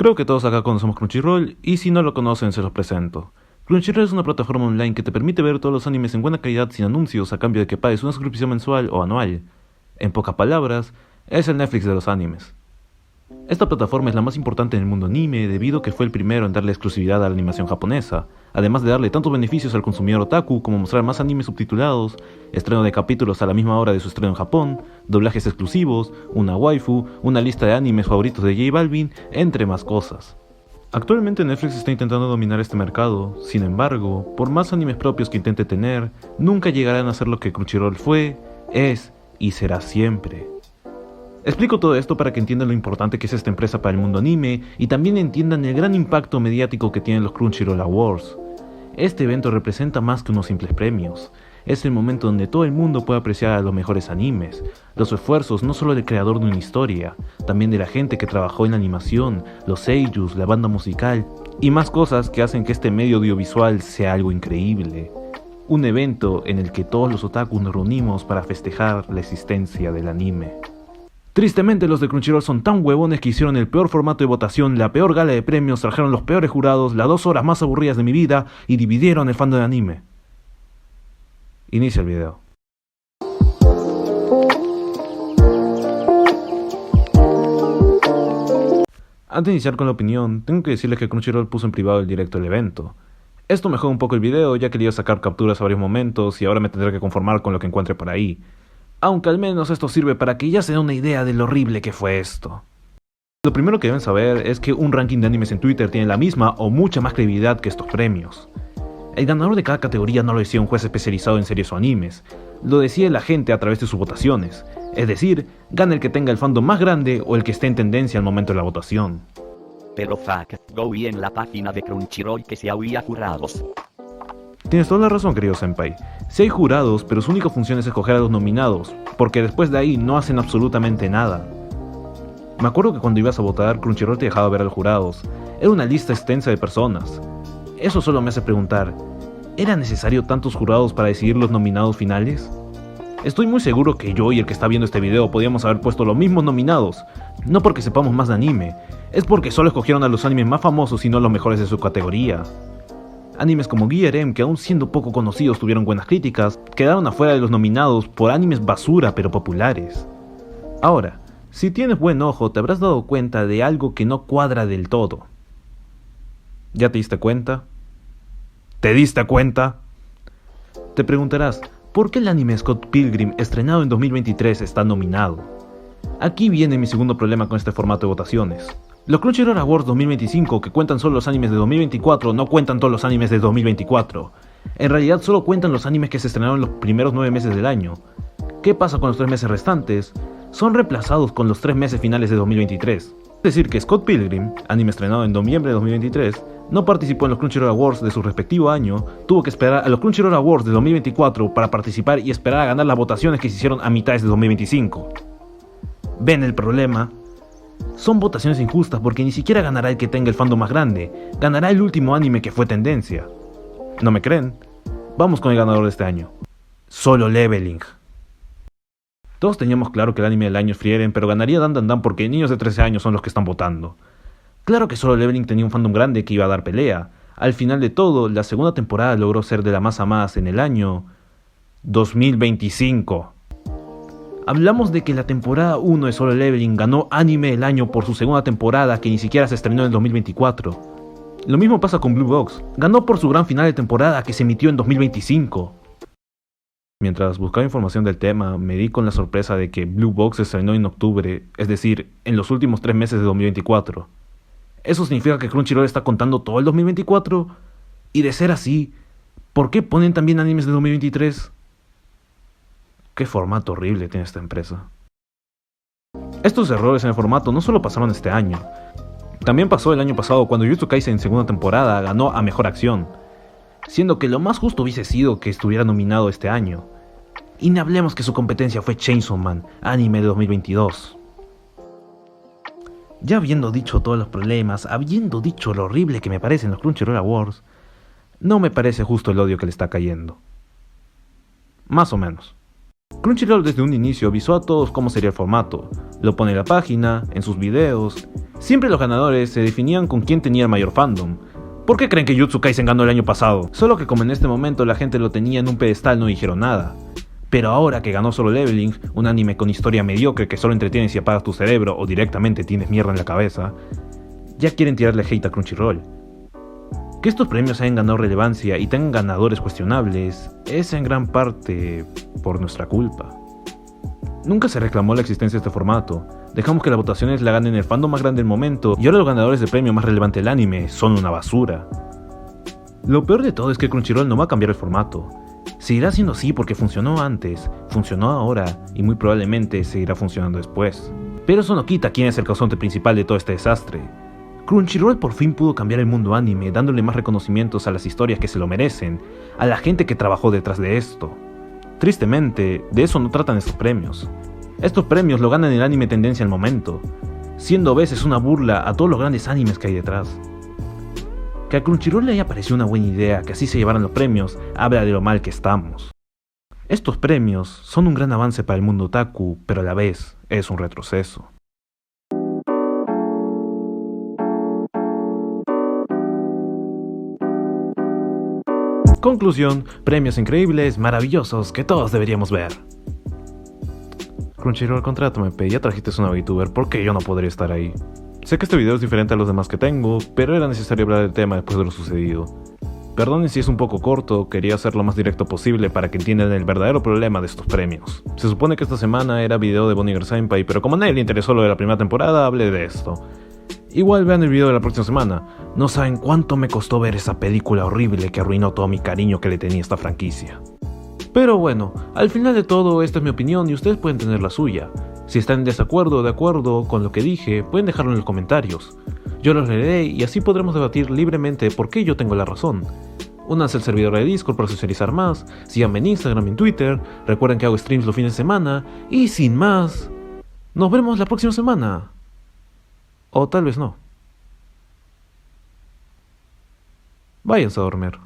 Creo que todos acá conocemos Crunchyroll, y si no lo conocen se los presento. Crunchyroll es una plataforma online que te permite ver todos los animes en buena calidad sin anuncios a cambio de que pagues una suscripción mensual o anual. En pocas palabras, es el Netflix de los animes. Esta plataforma es la más importante en el mundo anime debido a que fue el primero en darle exclusividad a la animación japonesa, además de darle tantos beneficios al consumidor otaku como mostrar más animes subtitulados, estreno de capítulos a la misma hora de su estreno en Japón, doblajes exclusivos, una waifu, una lista de animes favoritos de J Balvin, entre más cosas. Actualmente Netflix está intentando dominar este mercado, sin embargo, por más animes propios que intente tener, nunca llegarán a ser lo que Crunchyroll fue, es y será siempre. Explico todo esto para que entiendan lo importante que es esta empresa para el mundo anime y también entiendan el gran impacto mediático que tienen los Crunchyroll Awards. Este evento representa más que unos simples premios. Es el momento donde todo el mundo puede apreciar a los mejores animes, los esfuerzos no solo del creador de una historia, también de la gente que trabajó en la animación, los seiyus, la banda musical y más cosas que hacen que este medio audiovisual sea algo increíble. Un evento en el que todos los otakus nos reunimos para festejar la existencia del anime. Tristemente los de Crunchyroll son tan huevones que hicieron el peor formato de votación, la peor gala de premios, trajeron los peores jurados, las 2 horas más aburridas de mi vida y dividieron el fandom de anime. Inicia el video. Antes de iniciar con la opinión, tengo que decirles que Crunchyroll puso en privado el directo del evento. Esto mejora un poco el video ya que quería sacar capturas a varios momentos y ahora me tendré que conformar con lo que encuentre por ahí. Aunque al menos esto sirve para que ya se den una idea de lo horrible que fue esto. Lo primero que deben saber es que un ranking de animes en Twitter tiene la misma o mucha más credibilidad que estos premios. El ganador de cada categoría no lo decía un juez especializado en series o animes, lo decía la gente a través de sus votaciones, es decir, gana el que tenga el fandom más grande o el que esté en tendencia al momento de la votación. Pero fuck, go vi en la página de Crunchyroll que se había jurados. Tienes toda la razón, querido senpai. Sí hay jurados, pero su única función es escoger a los nominados, porque después de ahí no hacen absolutamente nada. Me acuerdo que cuando ibas a votar, Crunchyroll te dejaba ver a los jurados. Era una lista extensa de personas. Eso solo me hace preguntar, ¿era necesario tantos jurados para decidir los nominados finales? Estoy muy seguro que yo y el que está viendo este video podíamos haber puesto los mismos nominados, no porque sepamos más de anime, es porque solo escogieron a los animes más famosos y no los mejores de su categoría. Animes como Gear M, que aún siendo poco conocidos tuvieron buenas críticas, quedaron afuera de los nominados por animes basura pero populares. Ahora, si tienes buen ojo te habrás dado cuenta de algo que no cuadra del todo. ¿Ya te diste cuenta? ¿Te diste cuenta? Te preguntarás, ¿por qué el anime Scott Pilgrim estrenado en 2023 está nominado? Aquí viene mi segundo problema con este formato de votaciones. Los Crunchyroll Awards 2025, que cuentan solo los animes de 2024, no cuentan todos los animes de 2024. En realidad solo cuentan los animes que se estrenaron en los primeros 9 meses del año. ¿Qué pasa con los 3 meses restantes? Son reemplazados con los 3 meses finales de 2023. Es decir que Scott Pilgrim, anime estrenado en noviembre de 2023, no participó en los Crunchyroll Awards de su respectivo año, tuvo que esperar a los Crunchyroll Awards de 2024 para participar y esperar a ganar las votaciones que se hicieron a mitades de 2025. ¿Ven el problema? Son votaciones injustas porque ni siquiera ganará el que tenga el fandom más grande, ganará el último anime que fue tendencia. ¿No me creen? Vamos con el ganador de este año. Solo Leveling. Todos teníamos claro que el anime del año es Frieren, pero ganaría Dan Dan Dan porque niños de 13 años son los que están votando. Claro que Solo Leveling tenía un fandom grande que iba a dar pelea. Al final de todo, la segunda temporada logró ser de la más amada en el año 2025. Hablamos de que la temporada 1 de Solo Leveling ganó anime del año por su segunda temporada que ni siquiera se estrenó en el 2024. Lo mismo pasa con Blue Box, ganó por su gran final de temporada que se emitió en 2025. Mientras buscaba información del tema, me di con la sorpresa de que Blue Box se estrenó en octubre, es decir, en los últimos 3 meses de 2024. ¿Eso significa que Crunchyroll está contando todo el 2024? Y de ser así, ¿por qué ponen también animes de 2023? Qué formato horrible tiene esta empresa. Estos errores en el formato no solo pasaron este año. También pasó el año pasado cuando Jujutsu Kaisen en segunda temporada ganó a Mejor Acción, siendo que lo más justo hubiese sido que estuviera nominado este año. Y ni hablemos que su competencia fue Chainsaw Man, anime de 2022. Ya habiendo dicho todos los problemas, habiendo dicho lo horrible que me parecen los Crunchyroll Awards, no me parece justo el odio que le está cayendo. Más o menos. Crunchyroll desde un inicio avisó a todos cómo sería el formato, lo pone en la página, en sus videos. Siempre los ganadores se definían con quién tenía el mayor fandom. ¿Por qué creen que Jujutsu Kaisen ganó el año pasado? Solo que como en este momento la gente lo tenía en un pedestal no dijeron nada. Pero ahora que ganó Solo Leveling, un anime con historia mediocre que solo entretiene si apagas tu cerebro o directamente tienes mierda en la cabeza, ya quieren tirarle hate a Crunchyroll. Que estos premios hayan ganado relevancia y tengan ganadores cuestionables es en gran parte por nuestra culpa. Nunca se reclamó la existencia de este formato, dejamos que las votaciones la ganen el fandom más grande del momento y ahora los ganadores del premio más relevante del anime son una basura. Lo peor de todo es que Crunchyroll no va a cambiar el formato. Seguirá siendo así porque funcionó antes, funcionó ahora y muy probablemente seguirá funcionando después. Pero eso no quita quién es el causante principal de todo este desastre. Crunchyroll por fin pudo cambiar el mundo anime, dándole más reconocimientos a las historias que se lo merecen, a la gente que trabajó detrás de esto. Tristemente, de eso no tratan estos premios. Estos premios lo ganan el anime tendencia al momento, siendo a veces una burla a todos los grandes animes que hay detrás. Que a Crunchyroll le haya parecido una buena idea que así se llevaran los premios, habla de lo mal que estamos. Estos premios son un gran avance para el mundo otaku, pero a la vez es un retroceso. Conclusión, premios increíbles, maravillosos, que todos deberíamos ver. Crunchyroll, contrátame, ya trajiste una VTuber, ¿por qué yo no podría estar ahí? Sé que este video es diferente a los demás que tengo, pero era necesario hablar del tema después de lo sucedido. Perdonen si es un poco corto, quería ser lo más directo posible para que entiendan el verdadero problema de estos premios. Se supone que esta semana era video de Bonnie Girl Senpai, pero como a nadie le interesó lo de la primera temporada, hablé de esto. Igual vean el video de la próxima semana. No saben cuánto me costó ver esa película horrible que arruinó todo mi cariño que le tenía a esta franquicia. Pero bueno, al final de todo esta es mi opinión y ustedes pueden tener la suya. Si están en desacuerdo o de acuerdo con lo que dije, pueden dejarlo en los comentarios. Yo los leeré y así podremos debatir libremente por qué yo tengo la razón. Únanse al servidor de Discord para socializar más, síganme en Instagram y en Twitter, recuerden que hago streams los fines de semana y sin más, nos vemos la próxima semana. O tal vez no. Váyanse a dormir.